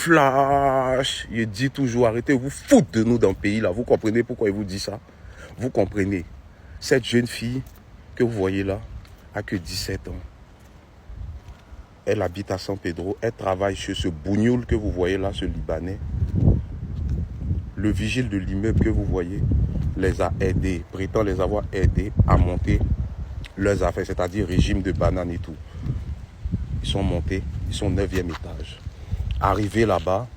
flash. Il dit toujours, arrêtez vous foutre de nous dans le pays là. Vous comprenez pourquoi il vous dit ça? Vous comprenez? Cette jeune fille que vous voyez là a que 17 ans. Elle habite à San Pedro. Elle travaille chez ce bougnoul que vous voyez là, ce Libanais. Le vigile de l'immeuble que vous voyez les a aidés, prétend les avoir aidés à monter leurs affaires, c'est-à-dire régime de bananes et tout. Ils sont montés, ils sont au 9e étage. Arrivé là-bas,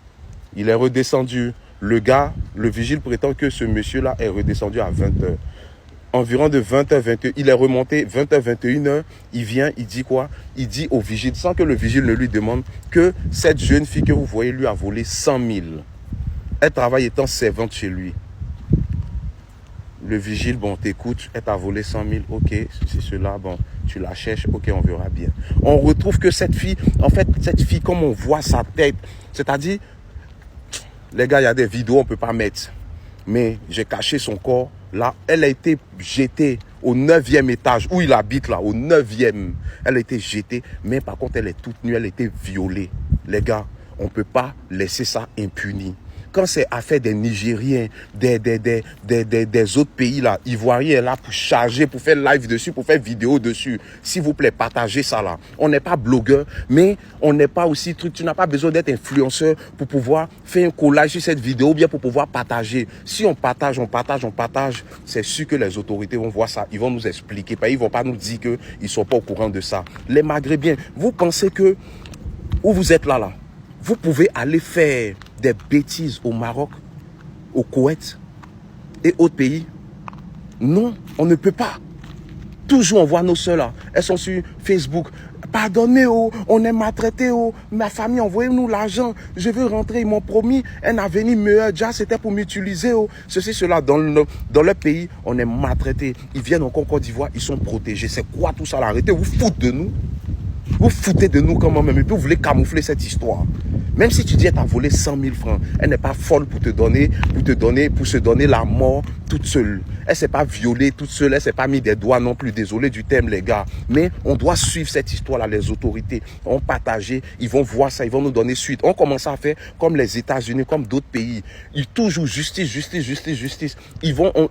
il est redescendu. Le gars, le vigile prétend que ce monsieur-là est redescendu à 20h. Environ de 20h, 21h, il est remonté 20h, 21h, il vient, il dit quoi? Il dit au vigile, sans que le vigile ne lui demande, que cette jeune fille que vous voyez lui a volé 100 000. Elle travaille étant servante chez lui. Le vigile, bon, t'écoute, elle t'a volé 100 000, ok, c'est cela, bon, tu la cherches, ok, on verra bien. On retrouve que cette fille, en fait, cette fille, comme on voit sa tête, c'est-à-dire, les gars, il y a des vidéos, on ne peut pas mettre, mais j'ai caché son corps, là, elle a été jetée au 9e étage, où il habite là, au 9e, elle a été jetée, mais par contre, elle est toute nue, elle a été violée. Les gars, on ne peut pas laisser ça impuni. Quand c'est affaire des Nigériens, des autres pays là, Ivoiriens là, pour charger, pour faire live dessus, pour faire vidéo dessus, s'il vous plaît, partagez ça là. On n'est pas blogueur, mais on n'est pas aussi truc. Tu n'as pas besoin d'être influenceur pour pouvoir faire un collage sur cette vidéo, ou bien pour pouvoir partager. Si on partage, c'est sûr que les autorités vont voir ça, ils vont nous expliquer. Ils ne vont pas nous dire qu'ils ne sont pas au courant de ça. Les Maghrébins, vous pensez que, où vous êtes là, vous pouvez aller faire des bêtises au Maroc, au Koweït et autres pays? Non, on ne peut pas. Toujours on voit nos soeurs là, elles sont sur Facebook. Pardonnez, oh, on est maltraité, oh, ma famille, envoyez-nous l'argent, je veux rentrer, ils m'ont promis un avenir meilleur, déjà c'était pour m'utiliser, oh, ceci, cela, dans leur pays, on est maltraité. Ils viennent en Côte d'Ivoire, ils sont protégés. C'est quoi tout ça là? Arrêtez, vous foutez de nous. Vous foutez de nous comment même, et puis vous voulez camoufler cette histoire. Même si tu dis qu'elle t'a volé 100 000 francs, elle n'est pas folle pour se donner la mort toute seule. Elle ne s'est pas violée toute seule, elle ne s'est pas mis des doigts non plus. Désolé du thème les gars. Mais on doit suivre cette histoire-là, les autorités ont partagé, ils vont voir ça, ils vont nous donner suite. On commence à faire comme les États-Unis, comme d'autres pays. Ils toujours justice, justice, justice, justice.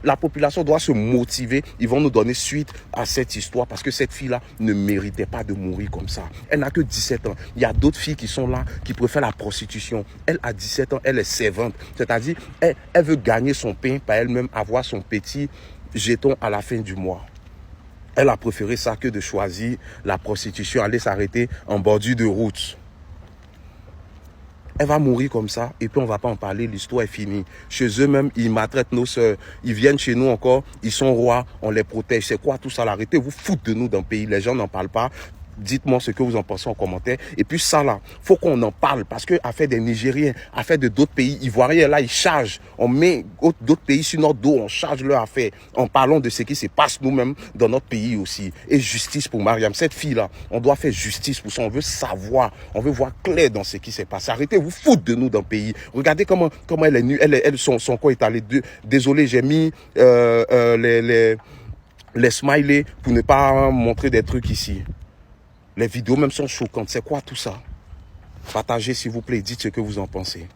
La population doit se motiver, ils vont nous donner suite à cette histoire parce que cette fille-là ne méritait pas de mourir comme ça. Elle n'a que 17 ans. Il y a d'autres filles qui sont là, qui préfèrent la prostitution. Elle a 17 ans, elle est servante. C'est-à-dire, elle veut gagner son pain par elle-même, avoir son petit jeton à la fin du mois. Elle a préféré ça que de choisir la prostitution, aller s'arrêter en bordure de route. Elle va mourir comme ça et puis on ne va pas en parler, l'histoire est finie. Chez eux-mêmes, ils maltraitent nos soeurs. Ils viennent chez nous encore, ils sont rois, on les protège. C'est quoi tout ça? Arrêtez, vous foutez de nous dans le pays. Les gens n'en parlent pas. Dites-moi ce que vous en pensez en commentaire. Et puis ça là, faut qu'on en parle parce que affaire des Nigériens, affaire de d'autres pays ivoiriens, là ils chargent. On met d'autres pays sur notre dos, on charge leur affaire. En parlant de ce qui se passe nous-mêmes dans notre pays aussi. Et justice pour Mariam. Cette fille là, on doit faire justice pour ça. On veut savoir, on veut voir clair dans ce qui s'est passé. Arrêtez, vous foutre de nous dans le pays. Regardez comment elle est nue. Son corps est allé. Désolé, j'ai mis les smileys pour ne pas montrer des trucs ici. Les vidéos même sont choquantes. C'est quoi tout ça? Partagez s'il vous plaît. Dites ce que vous en pensez.